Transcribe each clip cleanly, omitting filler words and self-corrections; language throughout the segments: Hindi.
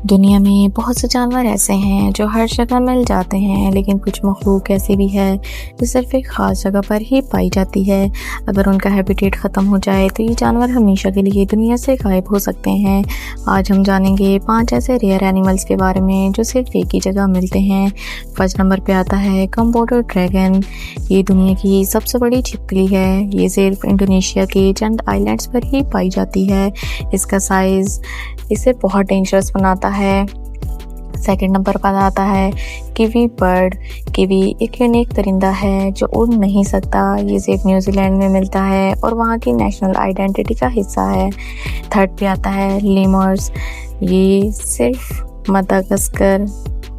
दुनिया में बहुत से जानवर ऐसे हैं जो हर जगह मिल जाते हैं, लेकिन कुछ मखलूक ऐसी भी है जो सिर्फ एक ख़ास जगह पर ही पाई जाती है। अगर उनका हैबिटेट ख़त्म हो जाए तो ये जानवर हमेशा के लिए दुनिया से गायब हो सकते हैं। आज हम जानेंगे 5 ऐसे रेयर एनिमल्स के बारे में जो सिर्फ एक ही जगह मिलते हैं। फर्स्ट नंबर पे आता है कम्बोडो ड्रैगन। ये दुनिया की सबसे बड़ी छिपकली है। ये सिर्फ इंडोनेशिया के चंद आइलैंड्स पर ही पाई जाती है। इसका साइज़ इसे बहुत डेंजरस बनाता है। सेकंड नंबर पर आता है किवी बर्ड। किवी एक यूनिक परिंदा है जो उड़ नहीं सकता। ये सिर्फ न्यूजीलैंड में मिलता है और वहाँ की नेशनल आइडेंटिटी का हिस्सा है। थर्ड पे आता है लेमर्स। ये सिर्फ मदागास्कर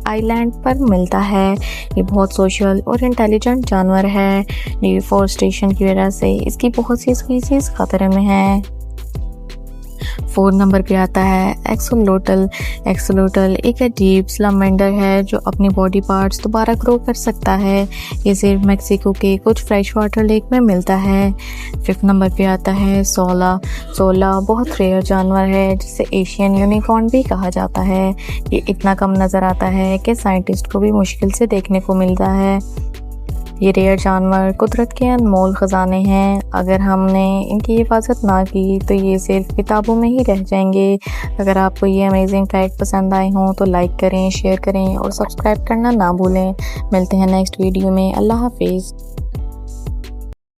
आइलैंड पर मिलता है। ये बहुत सोशल और इंटेलिजेंट जानवर है। डिफॉरेस्टेशन की वजह से इसकी बहुत सी स्पीसीज खतरे में है। फोर्थ नंबर पे आता है एक्सोलोटल। एक्सोलोटल एक अजीब सलामेंडर है जो अपनी बॉडी पार्ट्स दोबारा ग्रो कर सकता है। ये सिर्फ मेक्सिको के कुछ फ्रेश वाटर लेक में मिलता है। फिफ्थ नंबर पे आता है सोला। सोला बहुत रेयर जानवर है जिसे एशियन यूनिकॉर्न भी कहा जाता है। ये इतना कम नज़र आता है कि साइंटिस्ट को भी मुश्किल से देखने को मिलता है। ये रेयर जानवर कुदरत के अनमोल ख़जाने हैं। अगर हमने इनकी हिफाजत ना की तो ये सिर्फ किताबों में ही रह जाएंगे। अगर आपको ये अमेजिंग फैक्ट पसंद आए हों तो लाइक करें, शेयर करें और सब्सक्राइब करना ना भूलें। मिलते हैं नेक्स्ट वीडियो में। अल्लाह हाफिज़।